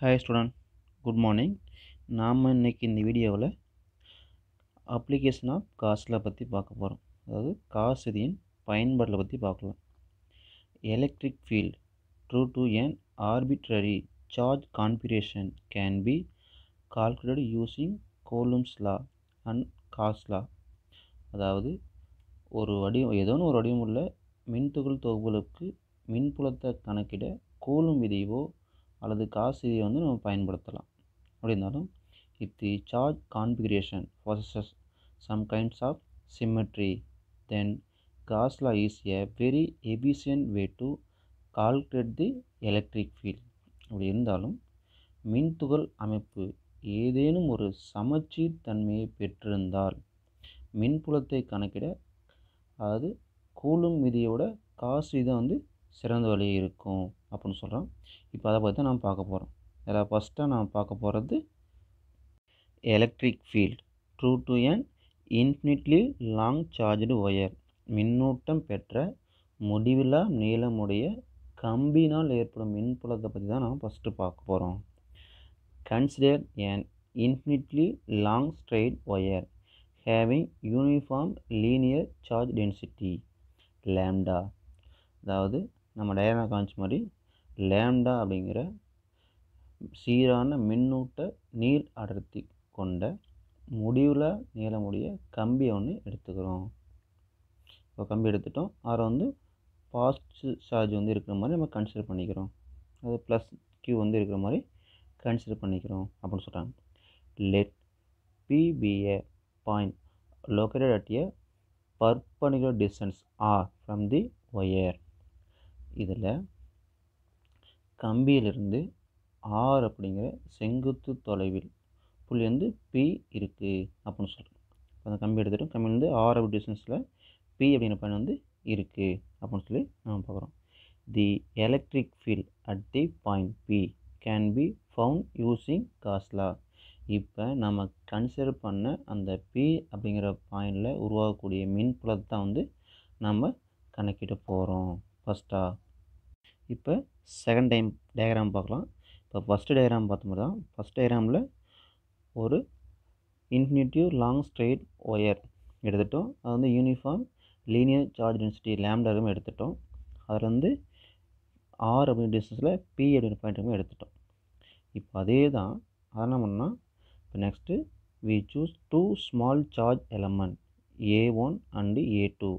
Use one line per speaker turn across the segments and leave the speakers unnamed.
Hi student, good morning. நாம் இன்றைக்கி இந்த வீடியோவில் அப்ளிகேஷன் ஆஃப் காஸில் பற்றி பார்க்க போகிறோம். அதாவது காஸ் விதியின் பயன்பாட்டில் பற்றி பார்க்கலாம். Electric field due to an arbitrary charge configuration can be calculated using Coulomb's law and Gauss law. அதாவது ஏதோ ஒரு வடிவமுள்ள மின்துகள் தொகுப்புகளுக்கு மின்புலத்தை கணக்கிட கூலும் விதியோ அல்லது காஸ் விதியை நம்ம பயன்படுத்தலாம். அப்படி இருந்தாலும் if the charge configuration possesses some kinds of symmetry, then Gauss law is a very efficient way to calculate the electric field. அப்படி இருந்தாலும் மின்துகள் அமைப்பு ஏதேனும் ஒரு சமச்சீர் தன்மையை பெற்றிருந்தால் மின்புலத்தை கணக்கிட அதாவது கூலும் விதியோட காஸ் விதி சிறந்த வழி இருக்கும் அப்படின்னு சொல்கிறோம். இப்போ அதை பற்றி நாம் பார்க்க போகிறோம். இதில் ஃபஸ்ட்டாக நாம் பார்க்க போகிறது electric field due to an infinitely long charged wire. மின்னூட்டம் பெற்ற முடிவில்லா நீளமுடைய கம்பினால் ஏற்படும் மின்புலத்தை பற்றி தான் நாம் ஃபஸ்ட்டு பார்க்க போகிறோம். Consider an infinitely long straight wire having uniform linear charge density lambda. அதாவது நம்ம டயக்ராம் காமிச்ச மாதிரி லேம்டா அப்படிங்கிற சீரான மின்னூட்ட நீர் அடர்த்தி கொண்ட முடிவில் நீளமுடைய கம்பியை எடுத்துக்கிறோம். இப்போ கம்பி எடுத்துட்டோம். அதில் பாசிட்டிவ் சார்ஜ் இருக்கிற மாதிரி நம்ம கன்சிடர் பண்ணிக்கிறோம். அது ப்ளஸ் கியூ இருக்கிற மாதிரி கன்சிடர் பண்ணிக்கிறோம் அப்படின்னு சொல்கிறாங்க. Let P be a point located at a perpendicular distance R from the wire. இதில் கம்பியிலிருந்து R அப்படிங்கிற செங்குத்து தொலைவில் புள்ளி P இருக்குது அப்படின்னு சொல்கிறோம். அந்த கம்பி எடுத்துகிட்டோம். கம்பியிலேருந்து R அப்படி டிஸ்டன்ஸில் P அப்படிங்கிற பாயிண்ட் இருக்குது அப்படின்னு சொல்லி நம்ம பார்க்குறோம். தி electric field at the point P can be found using Gauss லா. இப்போ நம்ம கன்சிடர் பண்ண அந்த P அப்படிங்கிற பாயிண்டில் உருவாகக்கூடிய மின்புலத்தை நம்ம கணக்கிட போகிறோம் ஃபஸ்ட்டாக. இப்போ செகண்ட் டைம் டயக்ராம் பார்க்கலாம். இப்போ ஃபஸ்ட்டு டயக்ராம் பார்த்த மாதிரி தான். ஃபஸ்ட் டயக்ராமில் ஒரு இன்ஃபினிட்டிவ் லாங் ஸ்ட்ரெயிட் ஒயர் எடுத்துட்டோம். அது யூனிஃபார்ம் லீனியர் சார்ஜ் டென்சிட்டி லேம்டாவும் எடுத்துட்டோம். அதில் R அப்படிங்கிற டிஸ்டன்ஸில் P அப்படிங்கிற பாயிண்ட்டுமே எடுத்துட்டோம். இப்போ அதே தான் அதை என்ன பண்ணால் இப்போ next we choose two small charge element A1 and A2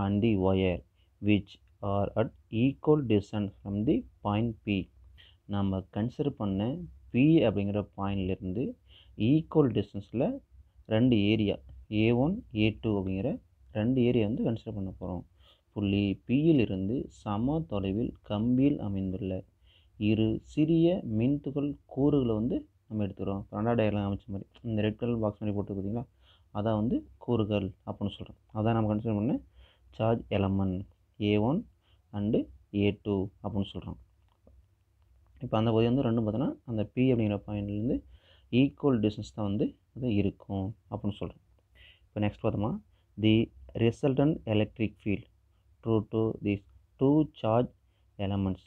and the wire which are at equal distance from the point P. நம்ம கன்சிடர் பண்ண P அப்படிங்கிற பாயிண்ட்லேருந்து ஈக்குவல் டிஸ்டன்ஸில் ரெண்டு ஏரியா A1 A2 அப்படிங்கிற ரெண்டு ஏரியா கன்சிடர் பண்ண போகிறோம். புள்ளி Pயிலிருந்து சம தொலைவில் கம்பியில் அமைந்துள்ள இரு சிறிய மின்துகள் கூறுகளை நம்ம எடுத்துக்கிறோம். ரெண்டாவது டயக்ராம் அமைச்ச மாதிரி இந்த ரெட் கலர் பாக்ஸ் மாதிரி போட்டு பார்த்தீங்களா, அதான் கூறுகள் அப்படின்னு சொல்கிறோம். அதான் நம்ம கன்சிடர் பண்ண charge element A1 and A2 அப்படின்னு சொல்கிறோம். இப்போ அந்த பகுதி ரெண்டும் பார்த்தோன்னா அந்த P அப்படிங்கிற பாயிண்ட்லேருந்து ஈக்குவல் டிஸ்டன்ஸ் தான் அது இருக்கும் அப்படின்னு சொல்கிறோம். இப்போ நெக்ஸ்ட் பார்த்தோமா தி resultant electric field due to these two charge elements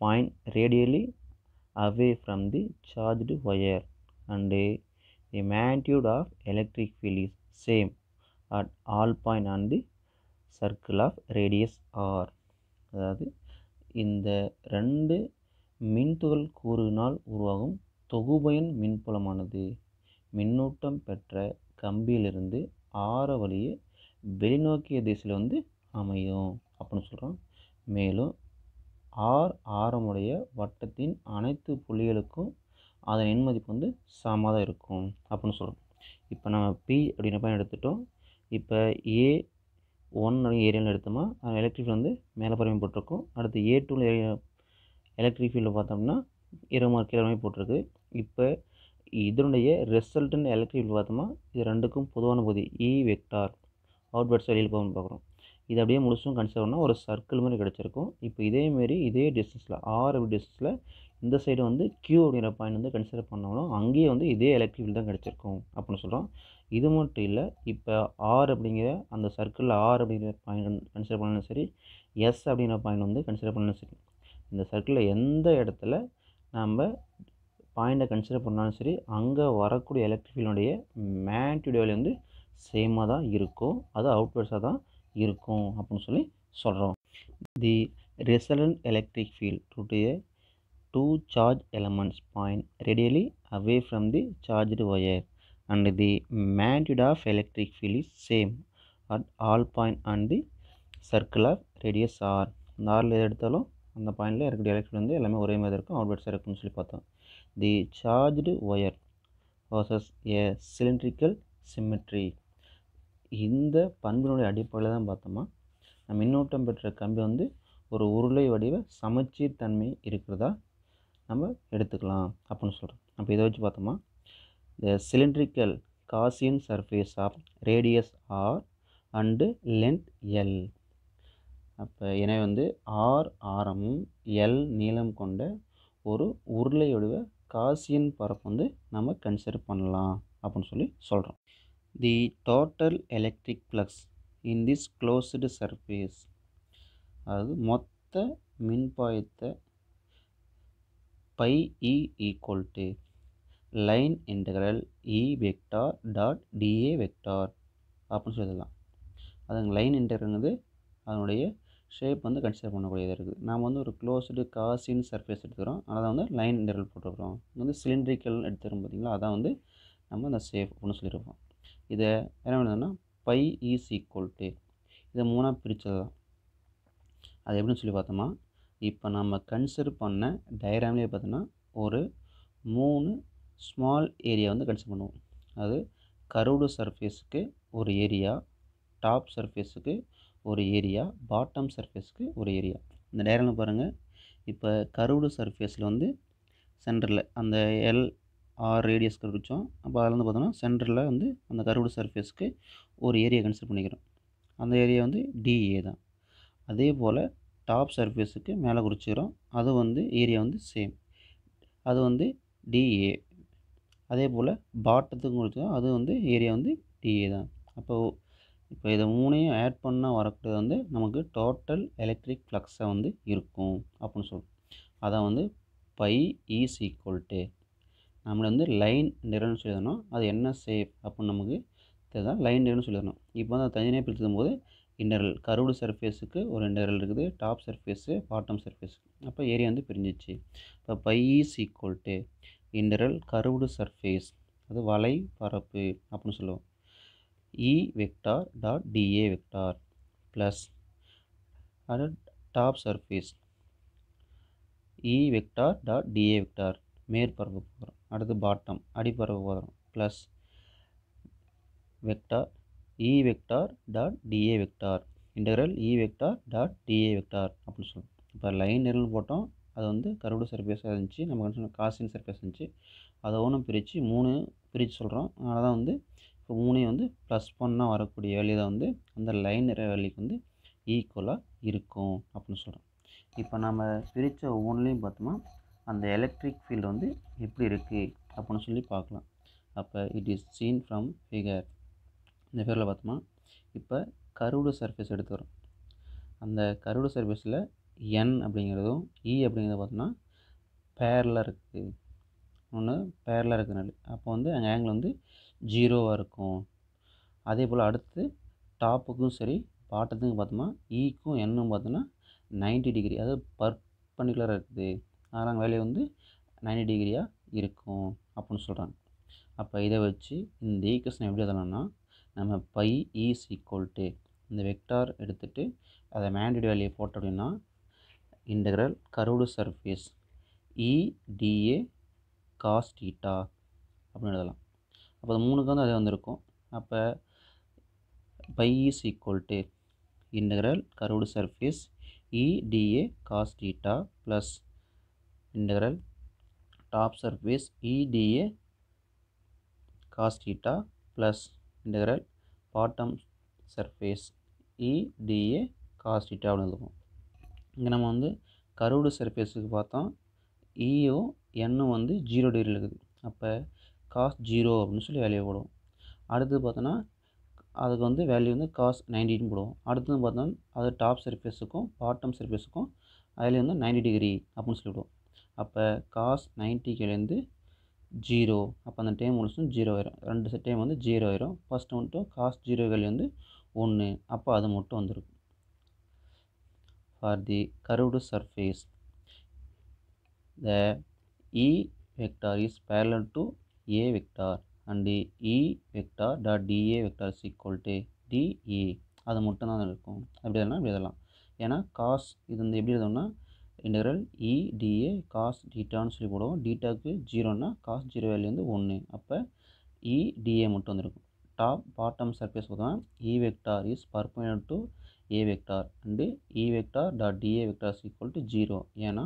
point radially away from the charged wire and the magnitude of electric field is same at all point on the circle of radius R. அதாவது இந்த ரெண்டு மின்துகள் கூறுனால் உருவாகும் தொகுபயன் மின்புலமானது மின்னூட்டம் பெற்ற கம்பியிலிருந்து ஆர வழியே வெளிநோக்கிய திசையில் அமையும் அப்படின்னு சொல்கிறோம். மேலும் R ஆரமுடைய வட்டத்தின் அனைத்து புள்ளிகளுக்கும் அதன் எண் மதிப்பு சமமாக தான் இருக்கும் அப்படின்னு சொல்கிறோம். இப்போ நம்ம P அப்படிங்கிற பாயிண்ட் எடுத்துட்டோம். இப்போ A1 ஏரியாவில் எடுத்தோமா அது எலக்ட்ரிக் ஃபீல்டு மேலே பரவி போட்டிருக்கோம். அடுத்து A2 எலக்ட்ரிக் ஃபீல்டில் பார்த்தோம்னா கீழே போட்டிருக்கு. இப்போ இதனுடைய ரிசல்டன்ட் எலக்ட்ரிக் ஃபீல்டு பார்த்தோம்னா இது ரெண்டுக்கும் பொதுவான பகுதி E வெக்டார் அவுட்வர்ட்ஸ் வெளியில் போகணும்னு பார்க்குறோம். இது அப்படியே முழுசும் கன்சிடர் பண்ணால் ஒரு சர்க்கிள் மாதிரி கிடச்சிருக்கும். இப்போ இதேமாரி இதே டிஸ்டன்ஸில் R அப்படி டிஸ்டன்ஸில் இந்த சைடு Q அப்படிங்கிற பாயிண்ட் கன்சிடர் பண்ணாலும் அங்கேயே இதே எலக்ட்ரிக் ஃபீல்டு தான் கிடச்சிருக்கும் அப்படின்னு சொல்கிறோம். இது மட்டும் இல்லை, இப்போ R அப்படிங்கிற அந்த சர்க்கிளில் R அப்படிங்கிற பாயிண்ட் கன்சிடர் பண்ணாலும் சரி, S அப்படிங்கிற பாயிண்ட் கன்சிடர் பண்ணாலும் சரி, இந்த சர்க்கிளில் எந்த இடத்துல நம்ம பாயிண்ட்டை கன்சிடர் பண்ணாலும் சரி, அங்கே வரக்கூடிய எலக்ட்ரிக் ஃபீல்டுடைய மேக்னிடியூட் வேல்யூ வந்து சேமாக தான் இருக்கும், அது அவுட்வர்ட்ஸாக தான் இருக்கும் அப்படின்னு சொல்லி சொல்கிறோம். தி resultant electric field to the two charge elements point radially away from the charged wire and the magnitude of electric field is same at all point on the circle of radius r. இந்த ஆரில் எடுத்தாலும் அந்த பாயிண்டில் இருக்கக்கூடிய electric வந்து எல்லாமே ஒரே மாதிரி இருக்கும், அவுட்வர்ட்ஸாக இருக்கும்னு சொல்லி பார்த்தோம். The charged wire versus a cylindrical symmetry. இந்த பண்பினுடைய அடிப்படையில் தான் பார்த்தோமா மின்னோட்டம் பெற்ற கம்பி வந்து ஒரு உருளை வடிவ சமச்சீர் தன்மை இருக்கிறதா நம்ம எடுத்துக்கலாம் அப்படின்னு சொல்கிறோம். அப்போ இதை வச்சு பார்த்தோமா the cylindrical Gaussian surface of radius R and length L. அப்போ எனவே வந்து ஆர் ஆரமும் எல் நீளம் கொண்ட ஒரு உருளை வடிவ காசியன் பரப்பு வந்து நம்ம கன்சிடர் பண்ணலாம் அப்படின்னு சொல்லி சொல்கிறோம். The total electric flux in this closed surface, அதாவது மொத்த மின்பாயத்தை phi E equal to line integral E vector dot dA vector அப்படின்னு சொல்லலாம். அதுங்க லைன் இன்டெக்ரல்ங்கிறது அதனுடைய ஷேப் வந்து கன்சிடர் பண்ணக்கூடியதாக இருக்குது. நாம் வந்து ஒரு க்ளோஸ்டு காசின் சர்ஃபேஸ் எடுத்துக்கிறோம், அதை வந்து லைன் இன்டெக்ரல் போட்டுக்கிறோம். இது வந்து சிலிண்ட்ரிக்கல் எடுத்துக்கிறோம் பார்த்தீங்களா, அதான் வந்து நம்ம அந்த ஷேப் அப்படின்னு சொல்லியிருப்போம். இதை என்ன பண்ணுதுன்னா பை இஸ் ஈக்குவல் டு இதை மூணாக பிரித்தது தான். அது எப்படின்னு சொல்லி பார்த்தோமா, இப்போ நம்ம கன்சிடர் பண்ண டயக்ராம்லேயே பார்த்தோன்னா ஒரு 3 ஸ்மால் ஏரியா வந்து கன்சிடர் பண்ணுவோம். அது கர்வ்டு சர்ஃபேஸுக்கு ஒரு ஏரியா, டாப் சர்ஃபேஸுக்கு ஒரு ஏரியா, பாட்டம் சர்ஃபேஸுக்கு ஒரு ஏரியா. இந்த டயக்ராமில் பாருங்கள், இப்போ கர்வ்டு சர்ஃபேஸில் வந்து சென்டரில் அந்த எல்ஆர் ரேடியஸ் குறிச்சோம். அப்போ அதில் வந்து பார்த்தோன்னா சென்டரில் வந்து அந்த கர்வ்டு சர்ஃபேஸுக்கு ஒரு ஏரியா கன்சிடர் பண்ணிக்கிறோம். அந்த ஏரியா வந்து டிஏ தான். அதே போல் டாப் சர்ஃபேஸுக்கு மேலே குறிச்சிக்கிறோம், அது வந்து ஏரியா வந்து சேம், அது வந்து டிஏ. அதே போல் பாட்டத்துக்கும் குறிச்சிக்கிறோம், அது வந்து ஏரியா வந்து டிஏ தான். இப்போ இதை மூணையும் ஆட் பண்ணால் வரக்கூடியது வந்து நமக்கு டோட்டல் எலக்ட்ரிக் ஃப்ளக்ஸாக வந்து இருக்கும் அப்படின்னு சொல்லுவோம். அதான் வந்து பை இஸ் ஈக்குவல் டு நம்மளை வந்து லைன் நிரல்னு சொல்லிடணும். அது என்ன ஷேப் அப்படின்னு நமக்கு தெரியுதான், லைன் நிரல்னு சொல்லிடணும். இப்போ வந்து அதை தனியாக பிரிச்சுக்கும் போது இன்டர்வல் கர்வ்டு சர்ஃபேஸுக்கு ஒரு இன்டர்வல் இருக்குது, டாப் சர்ஃபேஸு பாட்டம் சர்ஃபேஸ், அப்போ ஏரியா வந்து பிரிஞ்சிச்சு. இப்போ phi is equal to interval curved surface, அது வலை பரப்பு அப்படின்னு சொல்லுவோம், E vector dot dA vector plus அது top surface E vector dot dA vector மேற்பரப்பு போகிறோம், அடுத்து பாட்டம் அடிப்பரப்பு போகிறோம், plus vector E vector dot dA vector integral E vector dot dA vector அப்படின்னு சொல்லுவோம். இப்போ லைன் நிரல் போட்டோம், அது வந்து கர்வ்டு சர்ஃபேஸாக இருந்துச்சு, நம்ம சொன்ன காசின் சர்ஃபேஸ் இருந்துச்சு, அதை ஒன்றும் பிரித்து 3 பிரித்து சொல்கிறோம். அதனால தான் வந்து இப்போ 3 வந்து ப்ளஸ் பண்ணால் வரக்கூடிய வேல்யூ தான் வந்து அந்த லைன் நிற வேல்யூக்கு வந்து ஈக்குவலாக இருக்கும் அப்படின்னு சொல்கிறோம். இப்போ நம்ம பிரித்த ஒவ்வொன்றுலேயும் பார்த்தோம்னா அந்த எலக்ட்ரிக் ஃபீல்டு வந்து எப்படி இருக்குது அப்படின்னு சொல்லி பார்க்கலாம். அப்போ it is scene from figure. இந்த ஃபிகரில் பார்த்தோம்னா இப்போ கர்வ்டு சர்ஃபேஸ் எடுத்துக்கிறோம். அந்த கர்வ்டு சர்ஃபேஸில் என் அப்படிங்கிறதும் இ அப்படிங்கிறத பார்த்தோம்னா பேரலாக இருக்குது, ஒன்று பேரலாக இருக்கிறனால அப்போ வந்து அங்கே ஆங்கிள் வந்து 0வாக இருக்கும். அதே போல் அடுத்து டாப்புக்கும் சரி பாட்டத்துக்கும் பார்த்தோம்னா ஈக்கும் என்னும் பார்த்தோன்னா 90 டிகிரி, அதாவது பர்பண்டிகுலராக இருக்குது, அதனால் வேல்யூ வந்து 90 டிகிரியாக இருக்கும் அப்படின்னு சொல்கிறாங்க. அப்போ இதை வச்சு இந்த ஈக்குவேஷன் எப்படி எழுதலாம்னா நம்ம பை இஸ் ஈக்குவல் டு இந்த வெக்டார் எடுத்துகிட்டு அதை மேக்னிட்யூட் வேல்யூ போட்டோம் அப்படின்னா integral curved surface E dA cos theta அப்படின்னு எழுதலாம். அப்போ அது 3க்கு வந்து அதே வந்துருக்கும். அப்போ phi is equal to integral curved surface E dA cos theta plus integral top surface E dA cos theta plus integral bottom surface E dA cos theta அப்படின்னு இருக்கும். இங்கே நம்ம வந்து கர்வ்டு சர்ஃபேஸுக்கு பார்த்தோம், ஈயும் என்னும் வந்து 0 டிகிரியில் இருக்குது, அப்போ காஸ் 0 அப்படின்னு சொல்லி வேல்யூ போடுவோம். அடுத்து பார்த்தோன்னா அதுக்கு வந்து வேல்யூ வந்து காஸ் 90 போடுவோம். அடுத்து பார்த்தோன்னா அது டாப் சர்ஃபேஸுக்கும் பாட்டம் சர்ஃபேஸுக்கும் அதில் வந்து 90 டிகிரி அப்படின்னு சொல்லிவிடுவோம். அப்போ காஸ் 90லேருந்து 0. அப்போ அந்த டைம் முடிச்சும் 0 ஆயிரும். ரெண்டு டைம் வந்து 0 ஆயிரும். ஃபஸ்ட்டு மட்டும் காஸ் 0 வேல்யூ வந்து 1. அப்போ அது மட்டும் வந்துடும். For the curved surface the E vector is parallel to A vector and E vector dot dA vector is equal to dA. அது மட்டும் தான் இருக்கும். அப்படி இல்லைனா இப்படி எழுதலாம். ஏன்னா காஸ் இது வந்து எப்படி எழுதணும்னா இன்டெக்ரல் இ டிஏ காஸ் டீட்டான்னு சொல்லி போடுவோம். டீட்டாவுக்கு 0னா காஸ் 0 வேல்யூ வந்து 1. அப்போ இ டிஏ மட்டும் வந்துருக்கும். டாப் பாட்டம் சர்ஃபேஸ் பார்த்தோம்னா E vector is perpendicular to A vector and E vector dot dA vector is equal to 0. ஏன்னா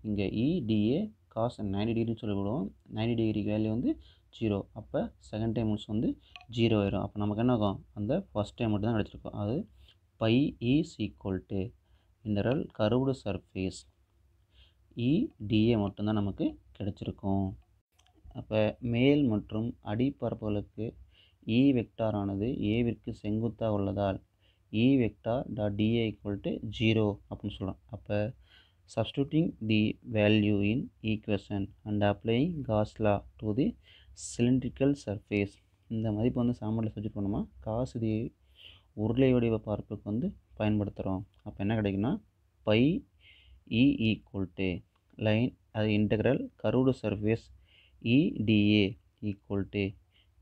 இங்கே இடிஏ காஸ் 90 டிகிரின்னு சொல்லி போடுவோம். 90 டிகிரி வேல்யூ வந்து 0. அப்போ செகண்ட் டைம் முடிச்சு வந்து 0 ஆயிரும். அப்போ நமக்கு என்ன ஆகும், அந்த ஃபஸ்ட் டைம் மட்டும் தான் கிடச்சிருக்கும். அது phi is equal to integral curved surface E dA மட்டும்தான் நமக்கு கிடச்சிருக்கும். அப்போ மேல் மற்றும் அடிப்பரப்புகளுக்கு இ வெக்டாரானது ஏவிற்கு செங்குத்தாக உள்ளதால் E vector dot dA equal to 0 அப்படின்னு சொல்கிறோம். அப்போ substituting the value in equation and applying Gauss law to the cylindrical surface. இந்த மதிப்பு வந்து சாமர்ல சப்ஜெக்ட் பண்ணுமா காசு இது உருளை வடிவ பரப்புக்கு வந்து பயன்படுத்துகிறோம். அப்போ என்ன கிடைக்குன்னா phi E equal to line அது integral curved surface E dA equal to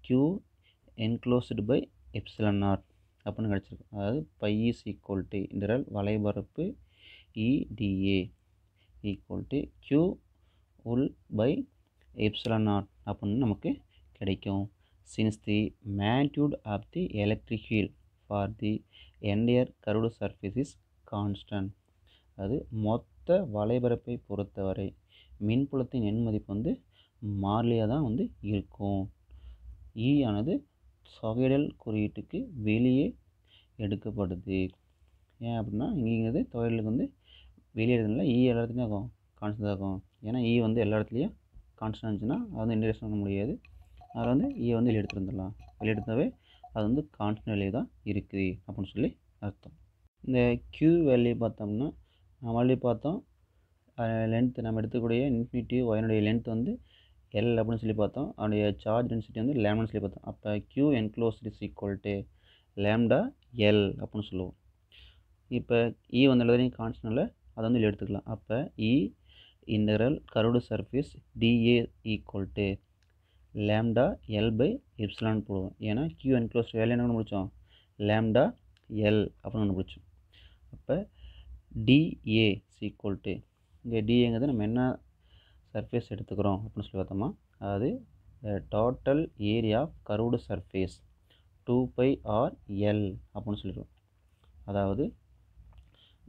Q enclosed by epsilon naught அப்படின்னு கிடச்சிருக்கு. அதாவது phi is equal to integral வலைபரப்பு EDA equal to Q உள் by epsilon naught அப்படின்னு நமக்கு கிடைக்கும். Since the magnitude of the electric field for the entire curved surface is constant. அது மொத்த வலைபரப்பை பொறுத்தவரை மின்புலத்தின் எண் மதிப்பு வந்து மாறிலியாக தான் வந்து இருக்கும். E ஆனது தொகையிடல் குறியீட்டுக்கு வெளியே எடுக்கப்படுது. ஏன் அப்படின்னா இங்கேங்கிறது தொகையிடலுக்கு வந்து வெளியே எடுக்கிறதுனால இ எல்லா இடத்துலையும் ஆகும் கான்ஸ்டன்ட் ஆகும். ஏன்னா இ வந்து எல்லா இடத்துலையும் கான்ஸ்டன்ட் இருந்துச்சுன்னா அது வந்து இன்டெகிரேஷன் பண்ண முடியாது. அதில் வந்து இ வந்து வெளியே எடுத்துருந்துடலாம். வெளியே எடுத்தாவே அது வந்து கான்ஸ்டன்ட் வேல்யூ தான் இருக்குது அப்படின்னு சொல்லி அர்த்தம். இந்த கியூ வேல்யூ பார்த்தோம்னா நம்ம ஆல்ரெடி பார்த்தோம். லென்த்து நம்ம எடுத்துக்கூடிய இன்ஃபினிட்டி ஒயனுடைய லென்த் வந்து எல் அப்படின்னு சொல்லி பார்த்தோம். அதனுடைய சார்ஜ் டென்சிட்டி வந்து லேம்டான்னு சொல்லி பார்த்தோம். அப்போ Q enclosed is equal to lambda L அப்படின்னு சொல்லுவோம். இப்போ இ வந்து எல்லாத்தையும் கான்ஸ்டன்ட்ல அதை வந்து எடுத்துக்கலாம். அப்போ E integral curved surface dA equal to lambda L by epsilon போடுவோம். ஏன்னா கியூ என்க்ளோஸ்ட் வேல்யூ என்ன முடித்தோம், லேம்டா எல் அப்படின்னு கண்டுபிடிச்சோம். அப்போ டிஏ ஈக்குவல் டு இங்கே டிஏங்கிறது நம்ம என்ன சர்ஃபேஸ் எடுத்துக்கிறோம் அப்படின்னு சொல்லி பார்த்தோமா, அதாவது total area of curved surface 2πr/L அப்படின்னு சொல்லிடுவோம். அதாவது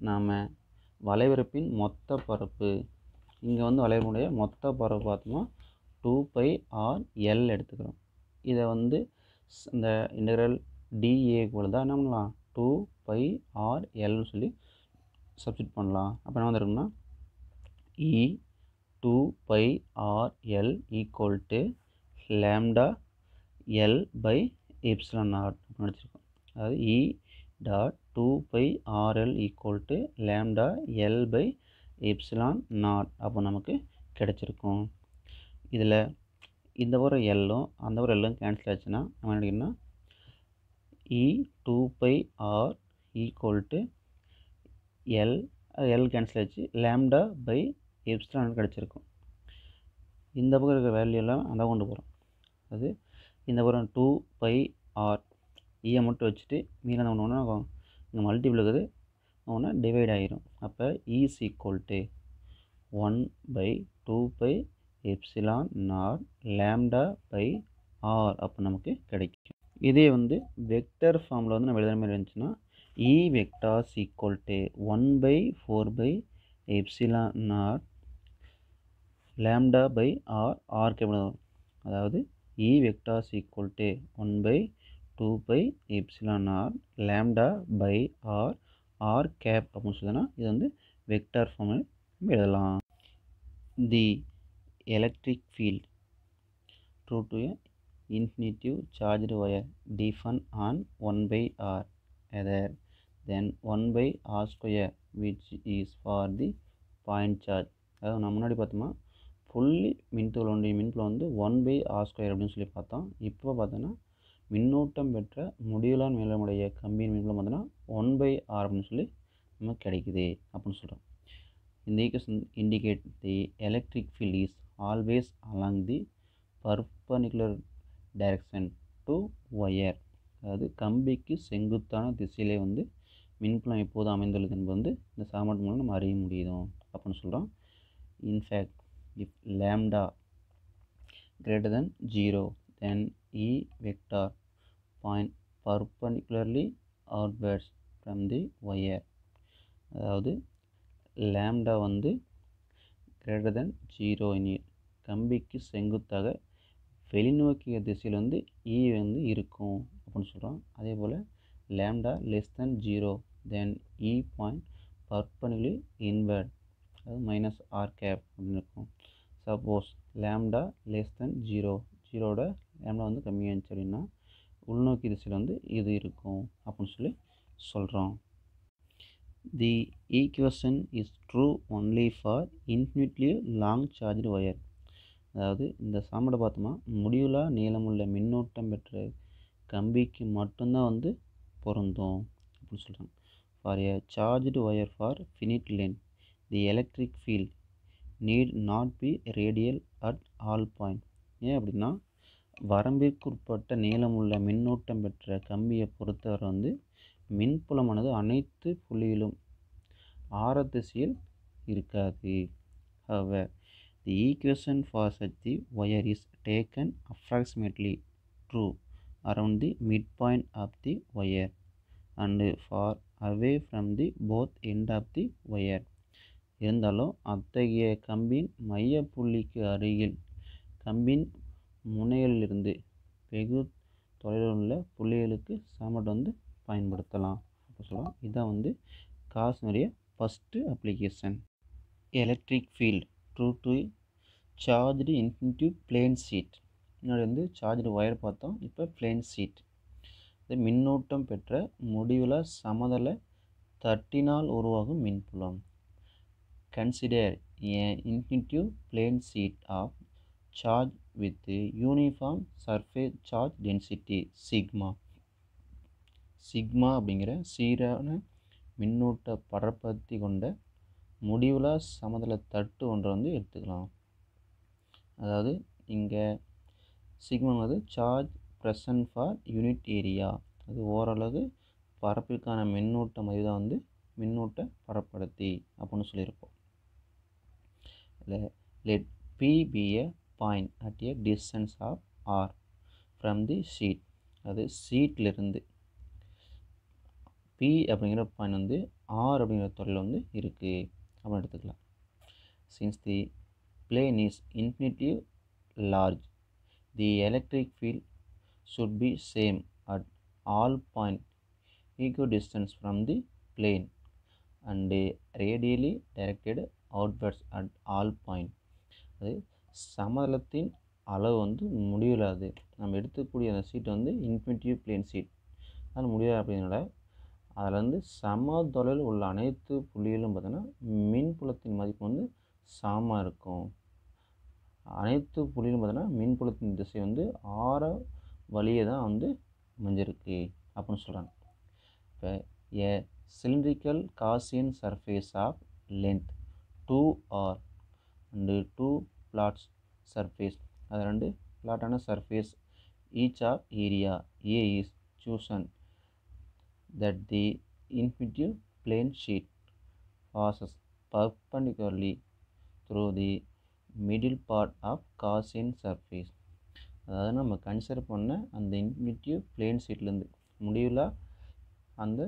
நாம் வளைவரப்பின் மொத்த பரப்பு இங்கே வந்து வளைவரப்புடைய மொத்த பரப்பு பார்த்தோம்னா 2πr/L எடுத்துக்கிறோம். இதை வந்து இந்த இன்டெக்ரல் டிஏ கூட தான் என்ன பண்ணலாம் 2πr/Lன்னு சொல்லி சப்ஸ்டிட் பண்ணலாம். அப்போ என்ன வந்துருக்குன்னா E 2πr/L equal to lambda L by epsilon naught அப்படின்னு நினச்சிருக்கோம். அதாவது E dot 2πr/L equal to lambda L by epsilon naught அப்போ நமக்கு கிடச்சிருக்கும். இதில் இந்த ஒரு எல்லும் அந்த ஒரு எல்லும் கேன்சல் ஆச்சுன்னா நம்ம என்ன இ 2πr equal to L L cancel ஆச்சு லேம்டா பை எப்சிலான் கிடச்சிருக்கும். இந்த பக்கம் இருக்கிற வேல்யூ எல்லாம் அந்த கொண்டு போகிறோம். அது இந்த பக்கம் 2πr இயை மட்டும் வச்சுட்டு மீதி ஒன்று ஒன்று ஆகும் இங்கே மல்டிபிள் இருக்குது ஒன்று டிவைட் ஆகிரும். அப்போ is equal to 1/2π epsilon naught lambda by R அப்போ நமக்கு கிடைக்கும். இதே வந்து வெக்டர் ஃபார்மில் வந்து நம்ம எழுதுகிற மாதிரி இருந்துச்சுன்னா E vectors equal to 1/4 epsilon naught lambda by R R cap. அதாவது E vectors equal to 1/2π epsilon naught lambda by R R cap அப்படின்னு சொல்லுதுன்னா இது வந்து வெக்டார் ஃபார்மில் எழுதலாம். The electric field due to a infinitive charged wire defined on 1/r other than 1/r square which is for the point charge. அதாவது நான் முன்னாடி பார்த்தோம்னா ஃபுல்லி மின்துகள் ஒன்றிய மின்புலம் வந்து 1/r² அப்படின்னு சொல்லி பார்த்தோம். இப்போ பார்த்தோன்னா மின்னூட்டம் பெற்ற முடிவிலான நீளமுடைய கம்பியின் மின்புலம் பார்த்தோன்னா 1/r அப்படின்னு சொல்லி நமக்கு கிடைக்குது அப்படின்னு சொல்கிறோம். இந்த equation indicate the electric field is always along the பர்பனிகுலர் direction to wire. அதாவது கம்பிக்கு செங்குத்தான திசையிலே வந்து மின்புலம் எப்போது அமைந்துள்ளது என்பது வந்து இந்த சமன்பாடு மூலம் நம்ம அறிய முடியும் அப்படின்னு சொல்கிறோம். In fact if lambda greater than 0 then E vector point perpendicularly outwards from the wire. அதாவது லேம்டா வந்து greater than 0 எனில் கம்பிக்கு செங்குத்தாக வெளிநோக்கிய திசையில் வந்து E வந்து இருக்கும் அப்படின்னு சொல்கிறோம். அதே போல் lambda less than 0 then E point perpendicularly inward, அதாவது -r கேப் அப்படின்னு இருக்கும். சப்போஸ் லேம்டா லெஸ் தென் 0வோட லேம்டா வந்து கம்மியாக இருந்துச்சு அப்படின்னா உள்நோக்கி திசையில் வந்து இது இருக்கும் அப்படின்னு சொல்லி சொல்கிறோம். தி equation is true only for infinitely long charged wire. அதாவது இந்த சமன்பாடை பார்த்தோம்னா முடிவிலா நீளமுள்ள மின்னோட்டம் பெற்ற கம்பிக்கு மட்டும்தான் வந்து பொருந்தும் அப்படின்னு சொல்கிறாங்க. For a charged wire for finite length the electric field need not be radial at all point. ஏன் அப்படின்னா வரம்பிற்குட்பட்ட நீளமுள்ள மின்னோட்டம் பெற்ற கம்பியை பொறுத்தவரை வந்து மின்புலமானது அனைத்து புள்ளியிலும் ஆரத்திசையில் இருக்காது. However, the equation for such the wire is taken approximately true around the midpoint of the wire and far away from the both end of the wire. இருந்தாலும் அத்தகைய கம்பின் மையப்புள்ளிக்கு அருகில் கம்பின் முனைகளிலிருந்து வெகு தொலைவில் உள்ள புள்ளிகளுக்கு சமன்பாடு வந்து பயன்படுத்தலாம் அப்படி சொல்லலாம். இதுதான் வந்து காஸினுடைய first application. Electric field due to charged infinity plane sheet. முன்னாடி வந்து சார்ஜ்டு ஒயர் பார்த்தோம், இப்போ பிளேன் ஷீட். இது மின்னூட்டம் பெற்ற முடிவில் சமதள தட்டினால் உருவாகும் மின்புலம். Consider a infinity plane sheet of charge with uniform surface charge density sigma. Sigma அப்படிங்கிற சீரான மின்னூட்ட பரப்பத்தி கொண்ட முடிவுலா சமதள தட்டு ஒன்றை வந்து எடுத்துக்கலாம். அதாவது இங்கே சிக்மா வந்து charge present for unit area, அது ஓரளவு பரப்பிற்கான மின்னூட்ட மதிப்பு தான் வந்து மின்னூட்ட பரப்படர்த்தி அப்படின்னு சொல்லியிருப்போம். Let P be a point at a distance of R from the sheet. அது ஷீட்லேருந்து P அப்படிங்கிற பாயிண்ட் வந்து R அப்படிங்கிற தொலைவில் வந்து இருக்குது அப்படின்னு எடுத்துக்கலாம். Since the plane is infinitely large, the electric field should be same at all point equidistant from the plane and radially directed outwards at all point. அது சமதளத்தின் அளவு வந்து முடிவில்லாது. நம்ம எடுத்துக்கூடிய அந்த சீட் வந்து இன்ஃபினிட்டி பிளேன் சீட், அது முடியாது. அப்படின்னால அதில் வந்து சம தொலைவில் உள்ள அனைத்து புள்ளிகளும் பார்த்தோன்னா மின்புலத்தின் மதிப்பு வந்து சமமாக இருக்கும். அனைத்து புள்ளிகளும் பார்த்தோன்னா மின்புலத்தின் திசை வந்து ஆர வழியே தான் வந்து அமைஞ்சிருக்கு அப்படின்னு சொல்கிறாங்க. இப்போ a cylindrical Gaussian surface of length 2r and 2 flats surface, அது 2 பிளாட்டான surface each of area A is chosen that the infinity plane sheet passes perpendicularly through the middle part of Gaussian surface. அதாவது நம்ம consider பண்ண அந்த infinity plane ஷீட்லேருந்து முடிவில் அந்த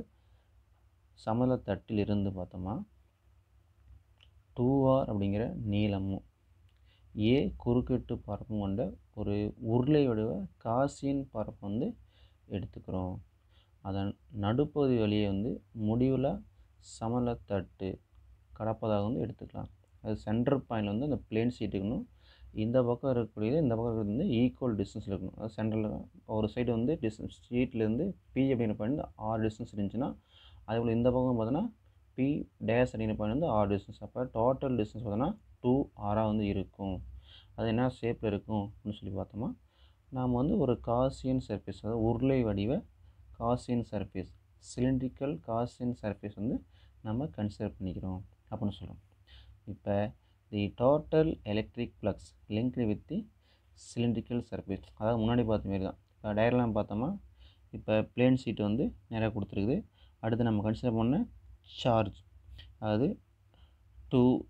சமதள தட்டிலிருந்து பார்த்தோம்னா 2r அப்படிங்கிற நீளமும் ஏ குறுக்கீட்டு பரப்பும் கொண்ட ஒரு உருளை வடிவ காசியன் பரப்பு வந்து எடுத்துக்கிறோம். அதன் நடுப்பகுதி வழியே வந்து முடிவில் சமதள தட்டு கடப்பதாக வந்து எடுத்துக்கலாம். அது சென்டர் பாயிண்ட் வந்து அந்த பிளேன் ஷீட்டுக்கணும். இந்த பக்கம் இருக்கக்கூடியது இந்த பக்கம் இருக்கிறது வந்து ஈக்குவல் டிஸ்டன்ஸில் இருக்கணும். அது சென்டரில் ஒரு சைடு வந்து டிஸ்டன்ஸ் ஷீட்லேருந்து பி அப்படிங்கிற பாயிண்ட் 6 டிஸ்டன்ஸ் இருந்துச்சுன்னா, அதேபோல் இந்த பக்கம் பார்த்தோன்னா பி டேஸ் அப்படிங்கிற பாயிண்ட் வந்து 6 டிஸ்டன்ஸ். அப்போ டோட்டல் டிஸ்டன்ஸ் பார்த்தோன்னா 2r வந்து இருக்கும். அது என்ன ஷேப்பில் இருக்கும் அப்படின்னு சொல்லி பார்த்தோமா, நாம் வந்து ஒரு காசியன் சர்ஃபேஸ், அதாவது உருளை வடிவ Gaussian surface, cylindrical Gaussian surface வந்து நம்ம கன்சிடர் பண்ணிக்கிறோம் அப்படின்னு சொல்கிறோம். இப்போ தி total electric flux linked with the cylindrical surface, அதாவது முன்னாடி பார்த்த மாரி தான். இப்போ டயக்ராம் பார்த்தோமா, இப்போ பிளேன் ஷீட் வந்து நிறையா கொடுத்துருக்குது. அடுத்து நம்ம கன்சிடர் பண்ண சார்ஜ், அதாவது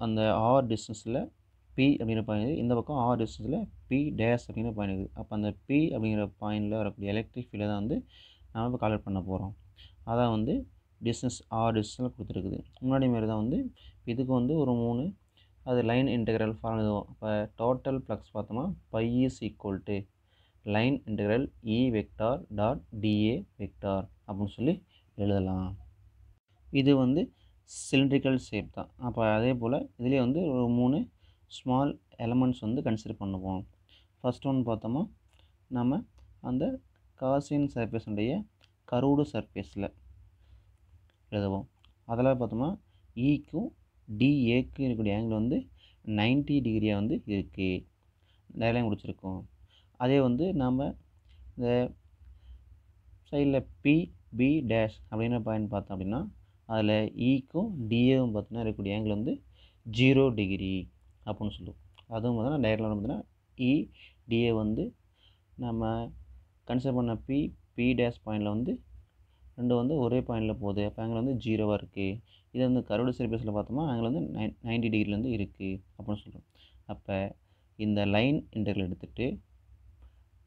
அந்த ஆர் டிஸ்டன்ஸில் பி அப்படிங்கிற பாயிண்ட் இருக்குது, இந்த பக்கம் ஆர் டிஸ்டன்ஸில் பி டேஷ் அப்படிங்கிற பாயிண்ட் இருக்குது. அப்போ அந்த பி அப்படிங்கிற பாயிண்டில் வரக்கூடிய எலக்ட்ரிக் ஃபீல்டை தான் வந்து நம்ம இப்போ கால்குலேட் பண்ண போகிறோம். அதான் வந்து டிஸ்டன்ஸ் ஆர் டிஸ்டன்ஸில் கொடுத்துருக்குது. முன்னாடி மாரி தான் வந்து இதுக்கு வந்து ஒரு 3 அது லைன் இன்டெக்ரல் ஃபார்ம் எழுதுவோம். இப்போ டோட்டல் ஃப்ளக்ஸ் பார்த்தோம்னா phi is equal to line integral E vector dot dA vector அப்படின்னு சொல்லி எழுதலாம். இது வந்து சிலிண்ட்ரிக்கல் ஷேப் தான். அப்போ அதே போல் இதுலேயே வந்து ஒரு 3 ஸ்மால் எலமெண்ட்ஸ் வந்து கன்சிடர் பண்ணுவோம். ஃபஸ்ட் ஒன் பார்த்தோமா, நம்ம அந்த காசியன் சர்ஃபேஸுடைய கர்வ்டு சர்ஃபேஸில் எழுதுவோம். அதில் பார்த்தோமா ஈக்கும் டிஏக்கும் இருக்கக்கூடிய ஆங்கிள் வந்து 90 டிகிரியாக வந்து இருக்குது, டயக்ராம் முடிச்சிருக்கோம். அதே வந்து நாம் இந்த சைடில் பி டேஷ் அப்படிங்கிற பாயிண்ட் பார்த்தோம் அப்படின்னா, அதில் ஈக்கும் டிஏவும் பார்த்தோன்னா இருக்கக்கூடிய ஆங்கிள் வந்து 0 டிகிரி அப்படின்னு சொல்லுவோம். அதுவும் பார்த்தோன்னா டயக்ராம் பார்த்தோன்னா டிஏ வந்து நம்ம கன்சிடர் பண்ண பி டேஷ் பாயிண்டில் வந்து ரெண்டு வந்து ஒரே பாயிண்டில் போகுது. அப்போ ஆங்கிள் வந்து 0வாக இருக்குது. இதை வந்து கர்வ்டு சர்ஃபேஸில் பார்த்தோம்னா ஆங்கிள் வந்து 90 டிகிரிலேருந்து இருக்குது அப்படின்னு சொல்கிறோம். அப்போ இந்த லைன் இன்டெக்ரல் எடுத்துகிட்டு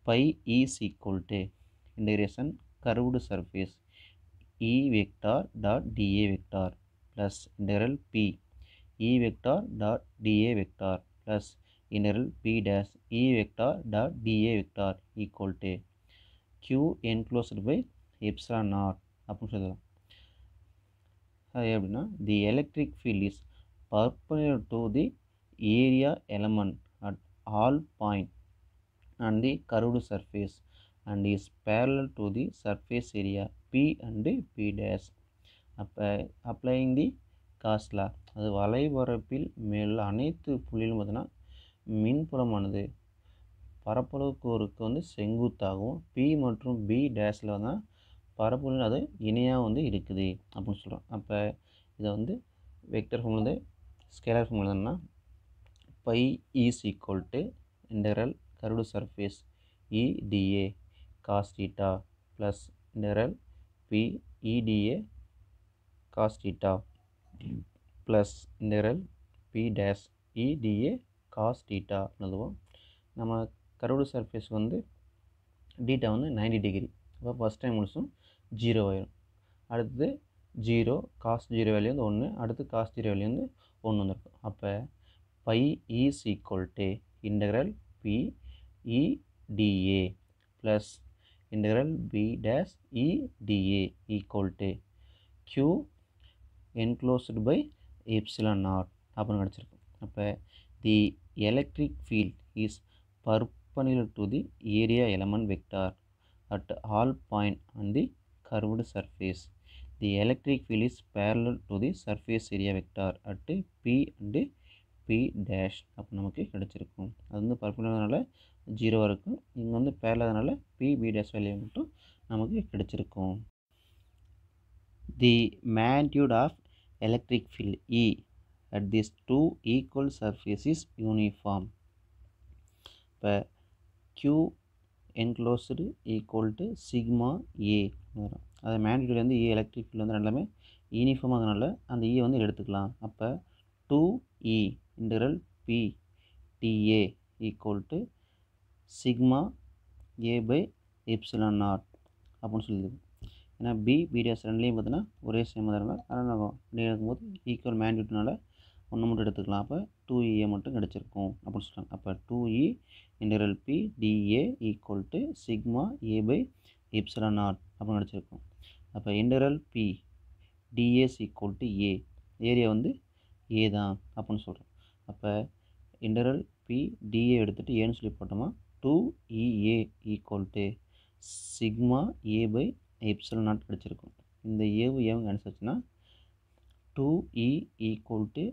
phi is equal to integration curved surface E vector dot dA vector plus integral P E vector dot dA vector plus integral P dash E vector dot dA vector equal to q enclosed by epsilon naught அப்படின்னு சொல்லலாம். அது எப்படின்னா, the electric field is perpendicular to the area element at all point on the curved surface and is parallel to the surface area p and p dash. அப்போ அப்ளைங் தி cos law, அது வளைபரப்பில் மேல் அனைத்து புள்ளியிலும் பார்த்தீங்கன்னா மின்புலமானது பரப்பளவு கூறுக்கு வந்து செங்குத்தாகவும் பி மற்றும் பி டேஷில் தான் பரப்புகளில் அது இணையாக வந்து இருக்குது அப்படின்னு சொல்கிறோம். அப்போ இதை வந்து வெக்டர் ஃபார்ம் வந்து ஸ்கேலர் ஃபார்ம் எழுதணும்னா phi is equal to integral curved surface E dA cos theta plus integral P E dA cos theta plus integral P dash E dA cos theta எழுதுவோம். நம்ம கர்வ்டு சர்ஃபேஸ் வந்து டீட்டா வந்து 90 டிகிரி. அப்போ first time முடிச்சும் 0 ஆயிரும். அடுத்தது 0 cos 0 value வந்து 1, அடுத்து cos 0 value வந்து 1 வந்துருக்கும். அப்போ phi is equal to integral P E dA plus integral P dash E dA equal to q enclosed by epsilon naught அப்படின்னு கிடச்சிருக்கும். அப்போ the electric field is perpendicular to the area element vector at all point on the curved surface. The electric field is parallel to the surface area vector at P and P dash. அப்போ நமக்கு கிடச்சிருக்கும். அது வந்து பர்பெண்டிகுலர்னால 0 இருக்கும், இங்கே வந்து பேரலர்னால P B dash value மட்டும் நமக்கு கிடச்சிருக்கும். The magnitude of electric field E at these two equal surfaces is uniform. இப்போ q enclosed equal to sigma a வரும். அது மேக்னிடியூட் வந்து ஏ எலக்ட்ரிக் ஃபீல்டு வந்து எல்லாமே யூனிஃபார்மாகனால அந்த ஈ வந்து எடுத்துக்கலாம். அப்போ 2e integral p ta equal to sigma A by epsilon naught அப்படின்னு சொல்லிடுது. ஏன்னா பி டேஸ் ரெண்டுலேயும் பார்த்தீங்கன்னா ஒரே சேமாக தான் இருக்கும். அதனால் நம்ம இப்படி எடுக்கும்போது ஈக்குவல் மேக்னிடியூட்னால ஒன்று மட்டும் எடுத்துக்கலாம். அப்போ 2e மட்டும் கிடச்சிருக்கும் அப்படின்னு சொல்கிறாங்க. அப்போ 2e integral P dA equal to sigma A by epsilon naught அப்படின்னு கிடச்சிருக்கும். அப்போ integral P dAs equal to A, area வந்து ஏ தான் அப்படின்னு சொல்கிறோம். அப்போ இன்டெக்ரல் பி டிஏ எடுத்துகிட்டு ஏன்னு சொல்லி போட்டோமா 2EA equal to sigma A by epsilon naught கிடச்சிருக்கும். இந்த ஏவும் கேன்சல் ஆச்சுன்னா 2E equal to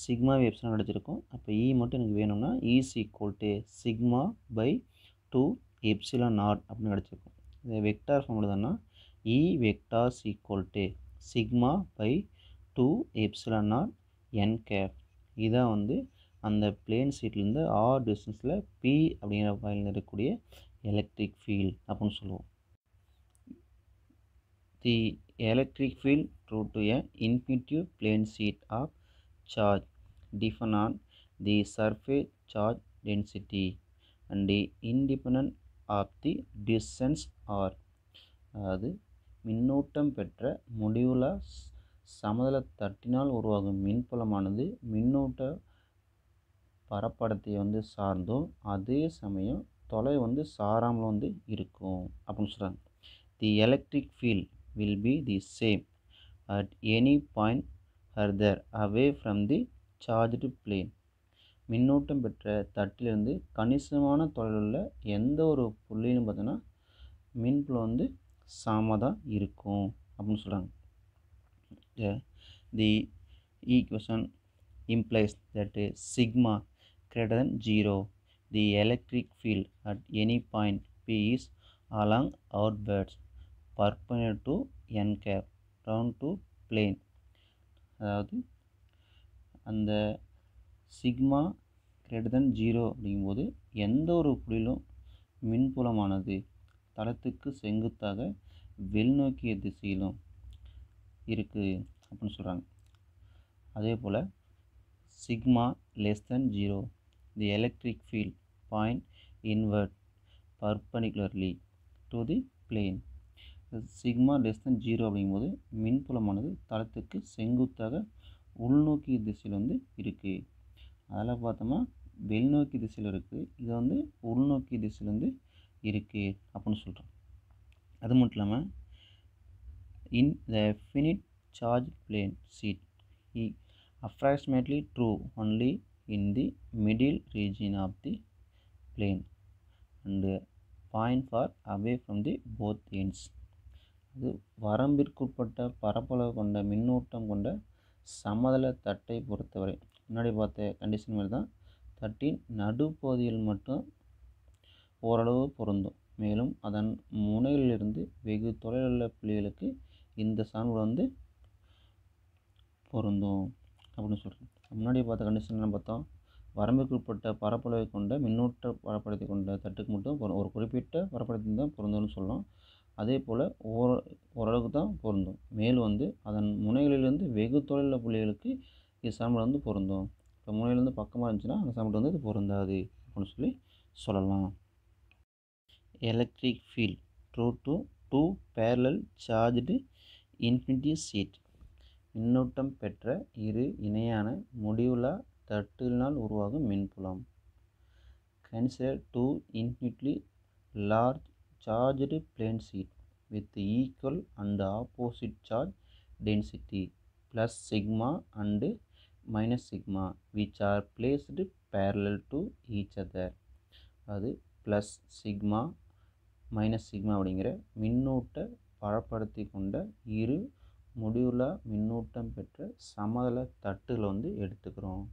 sigma epsilon அடிச்சிருக்கோம். அப்போ இ மட்டும் எனக்கு வேணும்னா is equal to sigma by 2 epsilon naught அப்படின்னு அடிச்சிருக்கோம். இது வெக்டார் ஃபார்ம் எழுதுனா E vectors equal to sigma by 2 epsilon naught N cap. இதான் வந்து அந்த பிளேன் சீட்லேருந்து ஆர் டிஸ்டன்ஸில் பி அப்படிங்கிற பாயிண்டில் இருக்கக்கூடிய எலக்ட்ரிக் ஃபீல்ட் அப்படின்னு சொல்லுவோம். The electric field through to a infinitive plane sheet of charge depend on the surface charge density and the independent of the distance r. அதாவது மின்னூட்டம் பெற்ற முடிவுள்ள சமதள தட்டினால் உருவாகும் மின்புலமானது மின்னூட்ட பரப்படத்தை வந்து சார்ந்தும் அதே சமயம் தொலை வந்து சாராமல் வந்து இருக்கும் அப்படின்னு சொல்கிறாங்க. The electric field will be the same at any point further away from the charged plane. மின்னூட்டம் பெற்ற தட்டிலிருந்து கணிசமான தொலைவில் உள்ள எந்த ஒரு புள்ளியிலும் பார்த்தோன்னா மின்புலம் வந்து சமமாக தான் இருக்கும் அப்படின்னு சொல்கிறாங்க. The equation implies that sigma greater than 0. The electric field at any point P is along outwards perpendicular to n cap round to plane. அதாவது அந்த சிக்மா கிரேட்டர் தென் 0 அப்படிங்கும்போது எந்த ஒரு புள்ளியிலும் மின்புலமானது தளத்துக்கு செங்குத்தாக வெளிநோக்கிய திசையிலும் இருக்குது அப்படின்னு சொல்கிறாங்க. அதே போல் sigma less than 0 the electric field point inward perpendicularly to the plane. Sigma less than 0 அப்படிங்கும்போது மின்புலமானது தளத்துக்கு செங்குத்தாக உள்நோக்கிய திசையில் வந்து இருக்குது. அதில் பார்த்தோம்னா வெளிநோக்கி திசையில் இருக்குது, இது வந்து உள்நோக்கி திசையில் வந்து இருக்குது அப்படின்னு சொல்கிறோம். அது மட்டும் இல்லாமல் in the finite charge plane sheet approximately true only in the middle region of the plane and point far away from the both ends. அது வரம்பிற்குட்பட்ட பரப்பளவு கொண்ட மின்னூட்டம் கொண்ட சமதள தட்டை பொறுத்தவரை முன்னாடி பார்த்த கண்டிஷன் மாதிரி தான் தட்டின் நடுப்பகுதியில் மட்டும் ஓரளவு பொருந்தும். மேலும் அதன் முனையிலிருந்து வெகு தொலைவில் உள்ள புள்ளிகளுக்கு இந்த சார்பு வந்து பொருந்தும் அப்படின்னு சொல்கிறோம். முன்னாடி பார்த்த கண்டிஷன் பார்த்தோம், வரம்புக்குட்பட்ட பரப்பளவை கொண்ட மின்னூட்ட பரப்பளத்தை கொண்ட தட்டுக்கு மட்டும் ஒரு குறிப்பிட்ட பரப்பளத்தில் தான் பொருந்தும்னு சொல்லலாம். அதே போல் ஓரளவுக்கு தான் பொருந்தும். மேலும் வந்து அதன் முனைகளிலிருந்து வெகு தொலைவில் புள்ளிகளுக்கு இது சார்பு வந்து பொருந்தும். இப்போ முனையிலேருந்து பக்கமாக இருந்துச்சுன்னா அந்த சார்பு வந்து இது பொருந்தாது அப்படின்னு சொல்லலாம். Electric field through to 2 parallel charged infinity sheet. மின்னூட்டம் பெற்ற இரு இணையான முடிவுள்ள தட்டினால் உருவாகும் மின்புலம். Consider 2 infinitely large charged plane sheet with equal and opposite charge density plus sigma and minus sigma which are placed parallel to each other. அது plus sigma minus sigma அப்படிங்கிற மின்னூட்ட பரப்படத்தை கொண்ட இரு முடிவுள்ள மின்னூட்டம் பெற்ற சமதள தட்டுகளை வந்து எடுத்துக்கிறோம்.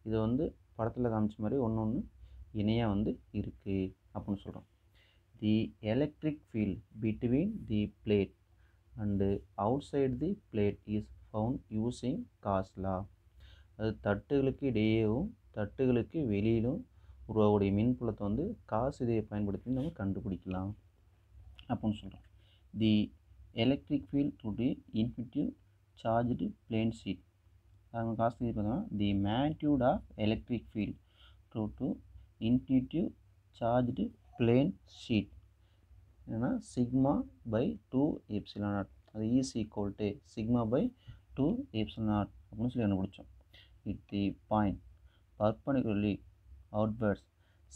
இது வந்து படத்தில் காமிச்ச மாதிரி ஒன்று இணையாக வந்து இருக்குது அப்படின்னு சொல்கிறோம். The electric field between the plate and outside the plate is found using Gauss law. அது தட்டுகளுக்கு இடையேவும் தட்டுகளுக்கு வெளியிலும் உருவாகக்கூடிய மின்புலத்தை வந்து காஸ் இதையை பயன்படுத்தி நம்ம கண்டுபிடிக்கலாம் அப்படின்னு சொல்கிறோம். The electric field to the infinitive charged plane sheet. அது காசு இது பார்த்தோம்னா the magnitude of electric field to infinitive charged plane sheet என்னென்னா சிக்மா பை 2 எப்சிலான் நாட். அது is equal to sigma by 2 epsilon naught அப்படின்னு சொல்லி கண்டுபிடிச்சோம். It the point perpendicularly outwards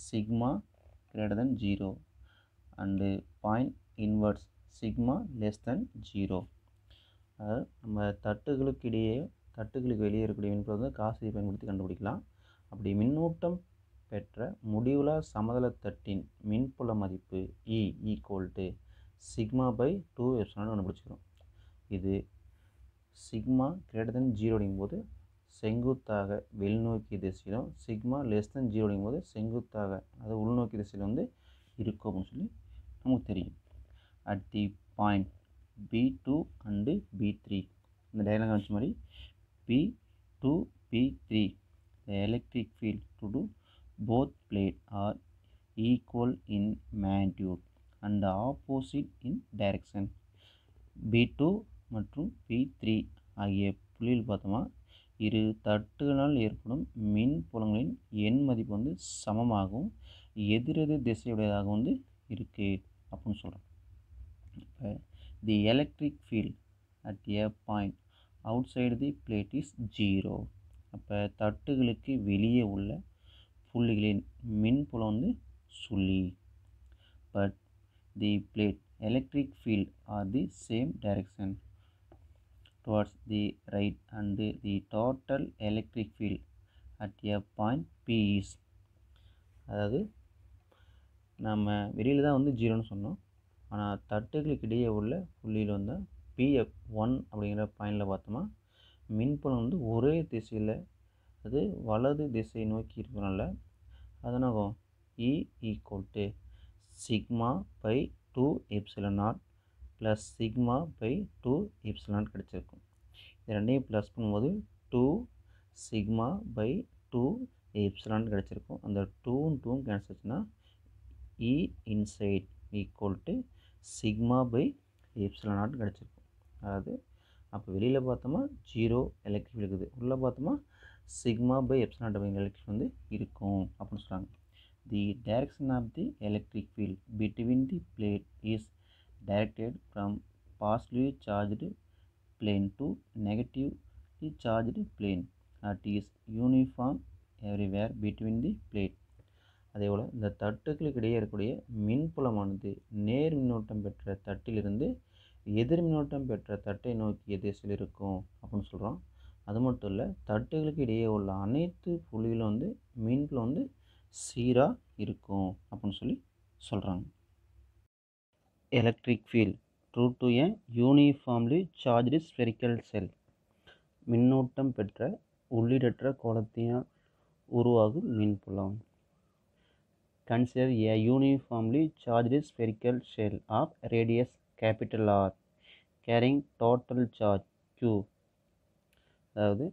sigma greater than 0 and point inverse sigma less than 0. அதாவது நம்ம தட்டுகளுக்கு வெளியே இருக்கக்கூடிய மின்புலத்தை காசை பயன்படுத்தி கண்டுபிடிக்கலாம். அப்படி மின்னூட்டம் பெற்ற முடிவுள்ள சமதள தட்டின் மின்புல மதிப்பு E equal to sigma by 2 epsilon கண்டுபிடிச்சிக்கிறோம். இது சிக்மா கிரேட்டர் தென் 0 அப்படிங்கும்போது செங்குத்தாக வெளிநோக்கிய திசையிலும், சிக்மா லெஸ் தென் 0 அப்படிங்கும்போது செங்குத்தாக அது உள்நோக்கிய திசையில் வந்து இருக்கும் அப்படின்னு சொல்லி நமக்கு தெரியும். At the point B2 and B3 இந்த டயக்ராம் காமிச்ச மாதிரி P2 P3 the electric field to both plate are equal in magnitude and opposite in direction. B2 மற்றும் P3 ஆகிய புள்ளியில் பார்த்தோமா இரு தட்டுகளால் ஏற்படும் மின் புலங்களின் எண் மதிப்பு வந்து சமமாகவும் எதிரெதிர் திசையுடையதாக வந்து இருக்குது அப்படின்னு சொல்கிறோம். இப்போ the electric field at a point outside the plate is 0. அப்போ தட்டுகளுக்கு வெளியே உள்ள புள்ளிகளின் மின்புலம் வந்து சுழி. But the plate electric field are the same direction towards the right and the total electric field at a point P is, அதாவது நம்ம வெளியில் தான் வந்து 0ன்னு சொன்னோம், ஆனால் தட்டுகளுக்கு இடையே உள்ள புள்ளியில் வந்து P1 அப்படிங்கிற பாயிண்டில் பார்த்தோமா மின்புலம் வந்து ஒரே திசையில் அது வலது திசை நோக்கி இருக்கிறனால அதனாகும் E equal to sigma by 2 epsilon naught plus sigma by 2 epsilon naught கிடச்சிருக்கும். இது ரெண்டையும் ப்ளஸ் பண்ணும்போது 2 சிக்மா பை 2 எப்சிலன் கிடச்சிருக்கும். அந்த 2 கேன்சல் ஆச்சுன்னா E inside equal to sigma by epsilon naught கிடச்சிருக்கும். அதாவது அப்போ வெளியில் பார்த்தோமா 0 எலக்ட்ரிக் இருக்குது, உள்ளே பார்த்தோமா சிக்மா பை எப்சிலன் நாட் அப்படிங்கிற எலக்ட்ரிக் வந்து இருக்கும் அப்படின்னு சொல்கிறாங்க. The direction of the electric field between the plate is directed from positively charged plane to negatively charged plane that is uniform everywhere between the plate. அதேபோல் இந்த தட்டுகளுக்கு இடையே இருக்கக்கூடிய மின்புலமானது நேர் மின்னோட்டம் பெற்ற தட்டிலிருந்து எதிர் மின்னோட்டம் பெற்ற தட்டை நோக்கிய திசையில் இருக்கும் அப்படின்னு சொல்கிறோம். அது மட்டும் இல்லை, தட்டுகளுக்கு இடையே உள்ள அனைத்து புள்ளிகளும் வந்து மின்புலம் வந்து சீராக இருக்கும் அப்படின்னு சொல்லி சொல்கிறாங்க. Electric field true to a uniformly charged spherical cell. மின்னோட்டம் பெற்ற உள்ளீடற்ற கோளத்தினால் உருவாகும் மின்புலம். Consider a uniformly charged spherical shell of radius capital R carrying total charge Q. அதாவது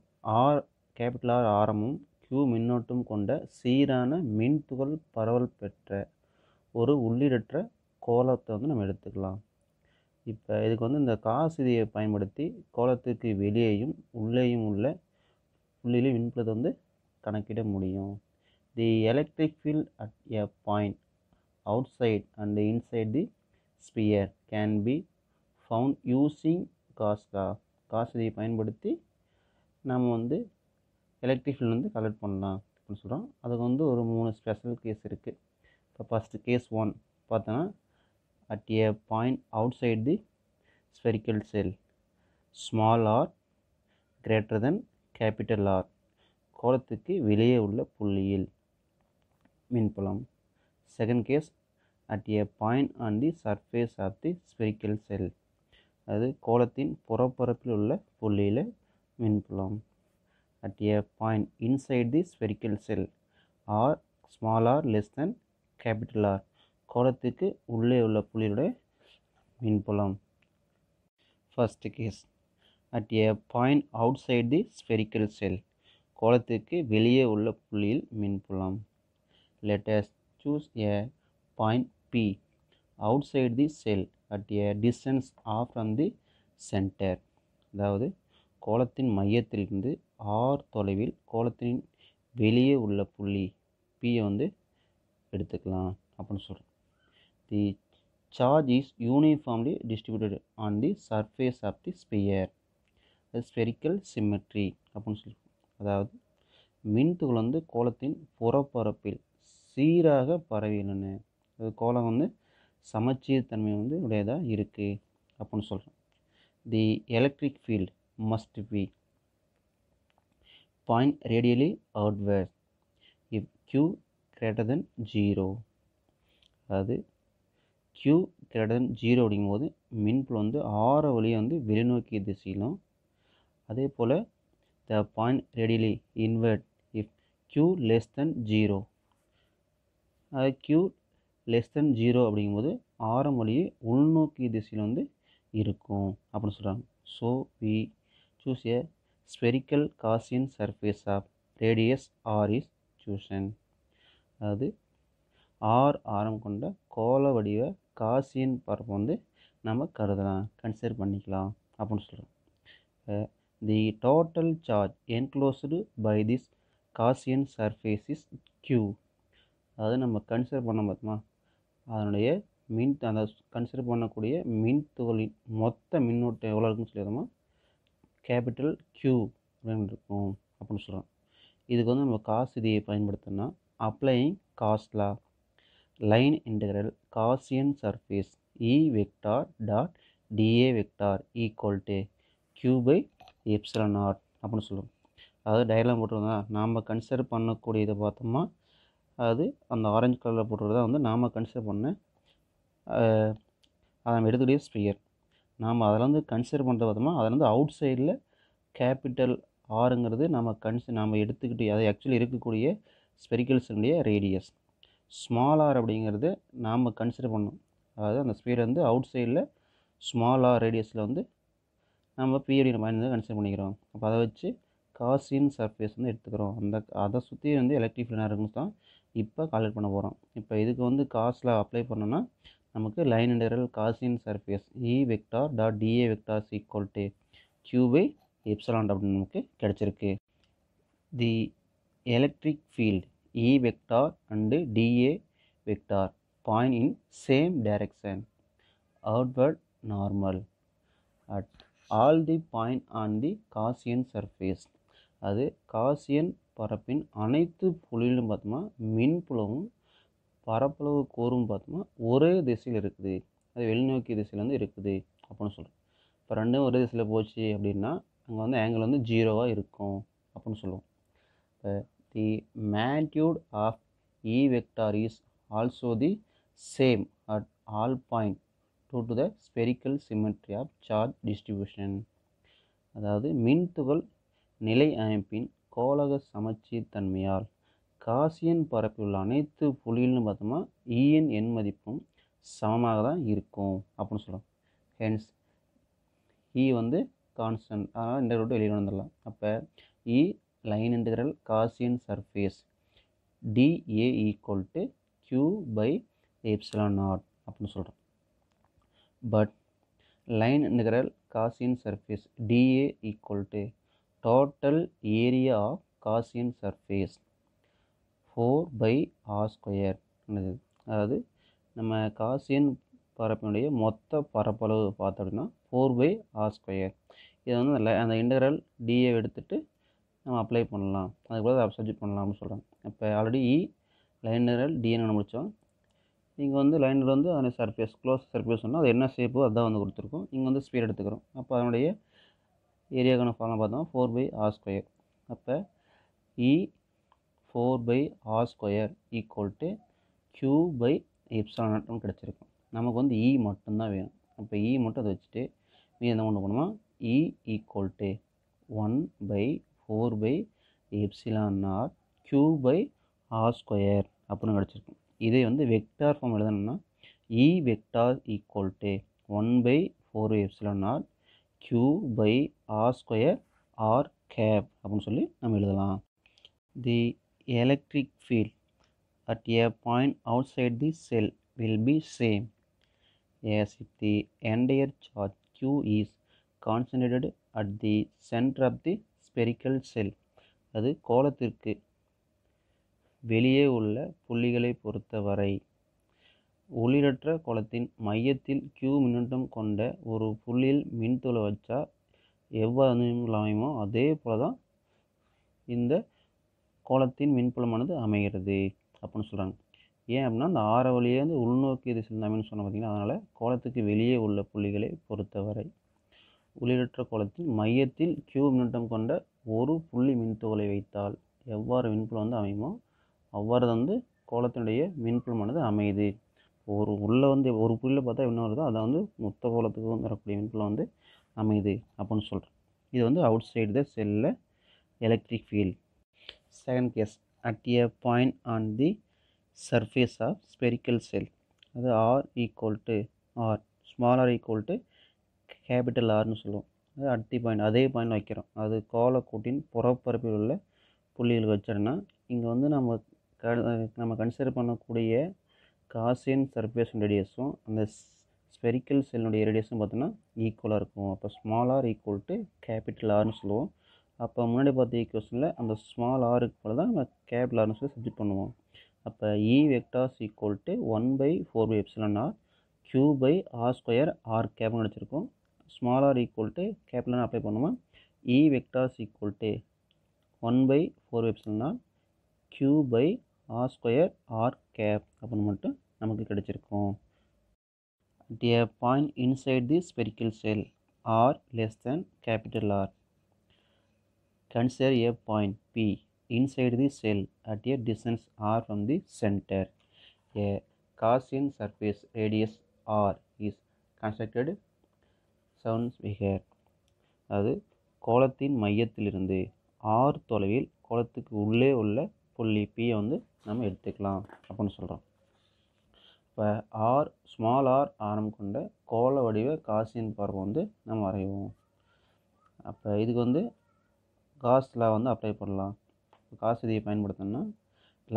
R கேபிட்டல் R ஆரமும் Q மின்னோட்டம் கொண்ட சீரான மின்துகள் பரவல் பெற்ற ஒரு உள்ளீடற்ற கோலத்தை வந்து நம்ம எடுத்துக்கலாம். இப்போ இதுக்கு வந்து இந்த காஸ் விதியை பயன்படுத்தி கோலத்துக்கு வெளியேயும் உள்ளேயும் உள்ள புள்ளியிலே மின்புலத்தை வந்து கணக்கிட முடியும். The electric field at a point outside and inside the sphere can be found using Gauss law. Gauss விதியை பயன்படுத்தி நம்ம வந்து எலக்ட்ரிக் ஃபீல்டு வந்து கலெக்ட் பண்ணலாம் அப்படின்னு சொல்கிறோம். அதுக்கு வந்து ஒரு 3 ஸ்பெஷல் கேஸ் இருக்குது. இப்போ ஃபஸ்ட்டு கேஸ் 1 பார்த்தோன்னா at a point outside the spherical cell, small r greater than capital R, கோளத்துக்கு வெளியே உள்ள புள்ளியில் மின்புலம். Second case at a point on the surface of the spherical cell, அது கோளத்தின் புறப்பரப்பில் உள்ள புள்ளியில் மின்புலம். at a point inside the spherical cell or small r less than capital R, கோளத்துக்கு உள்ளே உள்ள புள்ளியுடைய மின்புலம். First case at a point outside the spherical shell, கோளத்துக்கு வெளியே உள்ள புள்ளியில் மின்புலம். Let us choose a point P outside the shell at a distance of from the centre. அதாவது கோளத்தின் மையத்திலிருந்து R தொலைவில் கோளத்தின் வெளியே உள்ள புள்ளி P வந்து எடுத்துக்கலாம் அப்படின்னு சொல்கிறோம். The charge is uniformly distributed on the surface of the sphere. Spherical symmetry அப்படின்னு சொல்லுவோம். அதாவது மின்துகள் வந்து கோளத்தின் புறப்பரப்பில் சீராக பரவினு, அது கோளம் வந்து சமச்சீர் தன்மை வந்து உடையதாக இருக்குது அப்படின்னு சொல்கிறோம். The electric field must be point radially outward if Q greater than 0. அதாவது Q greater than 0 அப்படிங்கும்போது மின்புலம் வந்து ஆர வழியை வந்து வெளிநோக்கிய திசையிலும், அதே போல் the point readily invert if q less than 0. அதாவது q less than 0 அப்படிங்கும்போது ஆரம் வழியே உள்நோக்கி திசையில் வந்து இருக்கும் அப்படின்னு சொல்கிறாங்க. So we choose a spherical Gaussian surface of radius r is chosen. அதாவது r ஆரம் கொண்ட கோள வடிவ காசியன் பரப்பு வந்து நம்ம கருதலாம், கன்சிடர் பண்ணிக்கலாம் அப்படின்னு சொல்கிறோம். The total charge enclosed by this Gaussian surface is q. அதாவது நம்ம கன்சிடர் பண்ண பார்த்தோமா, அதனுடைய அந்த கன்சிடர் பண்ணக்கூடிய மின் துகளின் மொத்த மின்னோட்டம் எவ்வளோ இருக்குன்னு சொல்லிடுறோமா, கேபிட்டல் Q அப்படின்னு இருக்கும் அப்படின்னு சொல்கிறோம். இதுக்கு வந்து நம்ம காஸ் விதியை பயன்படுத்தினா applying Gauss law, line integral Gaussian surface E vector dot dA vector equal to Q by epsilon naught அப்படின்னு சொல்லுவோம். அதாவது டயக்ராம் போட்டுருந்தா நாம் கன்சிடர் பண்ணக்கூடிய இதை பார்த்தோமா, அதாவது அந்த ஆரஞ்சு கலரில் போட்டுறதா வந்து நாம் கன்சிடர் பண்ண அதை நம்ம எடுக்கக்கூடிய ஸ்பியர். நாம் அதில் வந்து கன்சிடர் பண்ணுறது பார்த்தோமா, அதில் வந்து அவுட் சைடில் கேபிட்டல் ஆருங்கிறது நம்ம எடுத்துக்கிட்டு அது ஆக்சுவலி இருக்கக்கூடிய ஸ்பெரிக்கல்ஸுடைய ரேடியஸ். ஸ்மால் ஆர் அப்படிங்கிறது நாம் கன்சிடர் பண்ணோம், அதாவது அந்த ஸ்பியர் வந்து அவுட் சைடில் ஸ்மால் ஆர் ரேடியஸில் வந்து நம்ம பி அப்படிங்கிற பாயிண்ட் வந்து கன்சிடர் பண்ணிக்கிறோம். அப்போ அதை வச்சு காசியன் சர்ஃபேஸ் வந்து எடுத்துக்கிறோம். அதை சுற்றி வந்து எலக்ட்ரிக் ஃபீல்ட் இருக்குன்னு தான் இப்போ கால்குலேட் பண்ண போகிறோம். இப்போ இதுக்கு வந்து காஸில் அப்ளை பண்ணோன்னா நமக்கு line integral Gaussian surface E vector dot dA vector equal to Q by epsilon அப்படின்னு நமக்கு கிடச்சிருக்கு. The electric field E vector and dA vector point in same direction outward normal at all the point on the Gaussian surface. அது Gaussian பரப்பின் அனைத்து புள்ளியிலும் பார்த்தோமா மின்புலமும் பரப்பளவு கூறும் பார்த்தோமா ஒரே திசையில் இருக்குது, அது வெளிநோக்கி திசையில் வந்து இருக்குது அப்படின்னு சொல்கிறோம். இப்போ ரெண்டும் ஒரே திசையில் போச்சு அப்படின்னா அங்கே வந்து ஆங்கிள் வந்து 0வாக இருக்கும் அப்படின்னு சொல்லுவோம். இப்போ the magnitude of E vector is also the same at all point due to the spherical symmetry of charge distribution. அதாவது மின்துகள் நிலை அமைப்பின் கோளக சமச்சீர் தன்மையால் காசியன் பரப்பில் உள்ள அனைத்து புள்ளியிலும் பார்த்தோம்னா Eன் எண் மதிப்பும் சமமாக தான் இருக்கும் அப்படின்னு சொல்கிறோம். ஹென்ஸ் E வந்து கான்ஸ்டன்ட், அதனால் இந்த ரூட்டு வெளியே வந்துடலாம். அப்போ E line integral Gaussian surface dA equal to Q by epsilon naught அப்படின்னு சொல்கிறோம். But line integral Gaussian surface dA equal to total area of Gaussian surface 4 by r square. அதாவது நம்ம காசியன் பரப்பினுடைய மொத்த பரப்பளவு பார்த்தோம் அப்படின்னா 4 by r square. இதை வந்து அந்த இன்டெக்ரல் dA எடுத்துகிட்டு நம்ம அப்ளை பண்ணலாம், அதுக்கு கூட சப்ஸ்டிட்யூட் பண்ணலாம் அப்படின்னு சொல்கிறாங்க. இப்போ ஆல்ரெடி லைன் இன்டெக்ரல் dA முடித்தோம். இங்கே வந்து லைனில் வந்து அந்த சர்ஃபேஸ் க்ளோஸ் சர்ஃபேஸ் சொன்னால் அது என்ன ஷேப்போ அதுதான் வந்து கொடுத்துருக்கோம். இங்கே வந்து ஸ்பியர் எடுத்துக்கிறோம். அப்போ அதனுடைய ஏரியாக்கான ஃபார்முலா பார்த்தோம்னா 4 by r ஸ்கொயர். அப்போ E 4 by r square equal to Q by epsilon நாட்னு கிடச்சிருக்கும். நமக்கு வந்து E மட்டும்தான் வேணும். அப்போ E மட்டும் அதை வச்சுட்டு மீதி என்ன கொண்டு போனோமா E equal to 1 by 4 by epsilon naught Q by r square அப்படின்னு கிடச்சிருக்கும். இதே வந்து வெக்டார் ஃபார்ம் எழுதணும்னா E vector equal to 1 by 4 epsilon naught Q by R square R cap அப்படின்னு சொல்லி நம்ம எழுதலாம். The electric field at a point outside the shell will be same as if the entire charge Q is concentrated at the center of the spherical cell. அது கோளத்திற்கு வெளியே உள்ள புள்ளிகளை பொறுத்தவரை ஒளிரற்ற கோளத்தின் மையத்தில் Q மின்னூட்டம் கொண்ட ஒரு புள்ளியில் மின்துளை வச்சா எவ்வாறு அமையுமோ அதே போல தான் இந்த கோளத்தின் மின்புலமானது அமைகிறது அப்படின்னு சொல்கிறாங்க. ஏன் அப்படின்னா அந்த ஆர வழியே வந்து உள்நோக்கி திசையில் அமைன்னு சொன்ன பார்த்தீங்கன்னா, அதனால் கோளத்துக்கு வெளியே உள்ள புள்ளிகளை பொறுத்தவரை ஒளிரற்ற கோளத்தின் மையத்தில் Q மின்னூட்டம் கொண்ட ஒரு புள்ளி மின்துகளை வைத்தால் எவ்வாறு மின்புலம் வந்து அமையுமோ அவ்வாறு வந்து கோளத்தினுடைய மின்புலமானது அமையுது. உள்ளே வந்து ஒரு புள்ளியில் பார்த்தா என்ன வருதோ அதை வந்து மொத்த கோளத்துக்கு வரக்கூடிய மின்புலம் வந்து அமையுது அப்படின்னு சொல்கிறோம். இது வந்து அவுட் சைடு த செல்லில் electric field. Second case, at a point on the surface of spherical cell, அது r equal to r, small r equal to capital Rன்னு சொல்லுவோம். அது at the point, அதே பாயிண்ட் வைக்கிறோம். அது கோளக்கூட்டின் புறப்பரப்பில் உள்ள புள்ளிகள் வச்சிடனா இங்கே வந்து நம்ம கன்சிடர் பண்ணக்கூடிய காசியன் சர்ஃபேஸ் ரேடியஸும் அந்த ஸ்பெரிக்கல் செல்லுடைய ரேடியஸும் பார்த்தோன்னா ஈக்குவலாக இருக்கும். அப்போ small R equal to capital ஆர்னு சொல்லுவோம். அப்போ முன்னாடி பார்த்த ஈக்குவேஷனில் அந்த ஸ்மால் ஆருக்கு போல தான் நம்ம கேபிட்டல் ஆர்னு சொல்லி சப்ஜெக்ட் பண்ணுவோம். அப்போ E vectors equal to 1/4πε0 q by R square R கேப்னு கிடச்சிருக்கும். Small R equal to capital apply பண்ணுவோம். E vectors equal to 1/4πε0 q by R square R cap அப்படின்னு மட்டும் நமக்கு கிடைச்சிருக்கும். At a point inside the spherical cell r less than capital R, consider a point P inside the cell at a distance r from the center. A Gaussian surface radius r is constructed sounds figure. அது கோளத்தின் மையத்திலிருந்து r தொலைவில் கோளத்துக்கு உள்ளே உள்ள புள்ளி P வந்து நம்ம எடுத்துக்கலாம் அப்படின்னு சொல்கிறோம். இப்போ ஆர் ஸ்மால் ஆர் ஆரம் கொண்ட கோள வடிவ காசியன் பரப்பு வந்து நம்ம வரைவோம். அப்போ இதுக்கு வந்து காஸ்ல வந்து அப்ளை பண்ணலாம். காஸ் இதை பயன்படுத்தணும்னா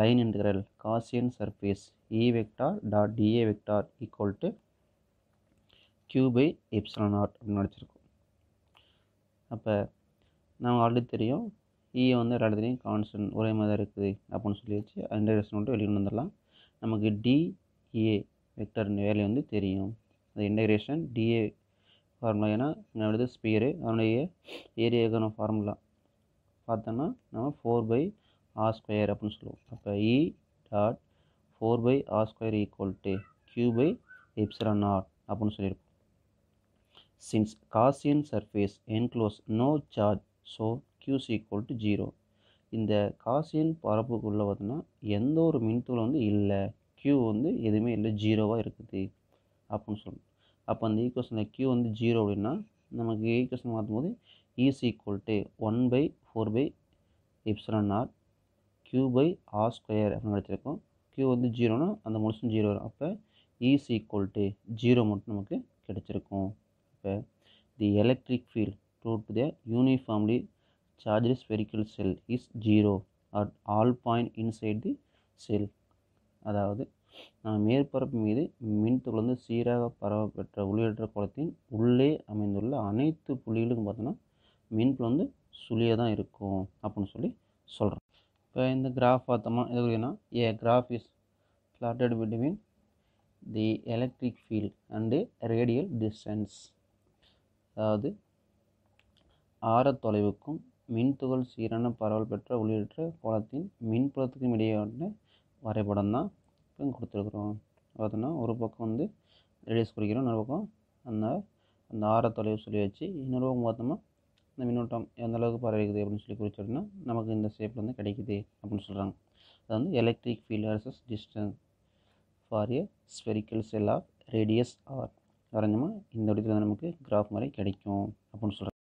line integral Gaussian surface E vector dot dA vector equal to q/ε0 அப்படின்னு நினச்சிருக்கோம். அப்போ நம்ம ஆல்ரெடி தெரியும் இ வந்து எல்லாத்துலேயும் கான்ஸ்டன்ட் ஒரே மாதிரி தான் இருக்குது அப்படின்னு சொல்லி வச்சு இன்டெகிரேஷன் மட்டும் வெளியே வந்துடலாம். நமக்கு டிஏ வெக்டர் வேல்யூ வந்து தெரியும். அது இன்டெகிரேஷன் டிஏ ஃபார்முலா, ஏன்னா என்னோடது ஸ்பியரு அதனுடைய ஏரியாக்கான ஃபார்முலா பார்த்தோன்னா நம்ம 4/r² அப்படின்னு சொல்லுவோம். அப்போ இ dot 4/r² equal to q/ε0 அப்படின்னு சொல்லியிருக்கோம். Since Gaussian surface enclose no charge so q equal to 0. இந்த காசியன் பரப்புக்குள்ளே பார்த்தோன்னா எந்த ஒரு மின்துகள் வந்து இல்லை, q வந்து எதுவுமே இல்லை, ஜீரோவாக இருக்குது அப்படின்னு சொல்லணும். அப்போ அந்த ஈக்குவேஷனில் q வந்து 0 அப்படின்னா நமக்கு ஈக்குவேஷன் மாற்றும் போது இஸ் ஈக்குவல் டு 1/4πε0 q/r² அப்படின்னு கிடச்சிருக்கும். q வந்து 0னா அந்த முழுசும் 0 வரும். அப்போ இஸ் ஈக்குவல் டு 0 மட்டும் நமக்கு கிடச்சிருக்கும். இப்போ the electric field due to the uniformly charge spherical shell is 0 at all point inside the shell. அதாவது மேற்பரப்பு மீது மின்துகள் வந்து சீராக பரவப்பெற்ற ஒளியற்ற கோளத்தின் உள்ளே அமைந்துள்ள அனைத்து புள்ளிகளுக்கும் பார்த்தோன்னா மின்புலம் வந்து சுழியாக தான் இருக்கும் அப்படின்னு சொல்லி சொல்கிறோம். இப்போ இந்த கிராஃப் பார்த்தோமா எதுக்குன்னா a graph is plotted between the electric field and radial distance. அதாவது ஆரத்தொலைவுக்கும் மின்துகள் சீரான பரவல் பெற்ற ஒளியற்ற கோளத்தின் மின்புலத்துக்கும் இடையான வரைபடம் தான் இப்போ கொடுத்துருக்குறோம். பார்த்தோன்னா ஒரு பக்கம் வந்து ரேடியஸ் குறிக்கிறோம், இன்னொரு பக்கம் அந்த ஆரத்தொலைவு சொல்லி வச்சு, இன்னொரு பக்கம் பார்த்தோம்னா இந்த மின்னோட்டம் எந்த அளவுக்கு பரவிக்குது அப்படின்னு சொல்லி குறிச்சோம்னா நமக்கு இந்த ஷேப்பில் வந்து கிடைக்குது அப்படின்னு சொல்கிறாங்க. அது வந்து electric field versus distance for a spherical shell of radius R வரைஞ்சோமா இந்த இடத்துல நமக்கு கிராஃப் மாதிரி கிடைக்கும் அப்படின்னு சொல்கிறாங்க.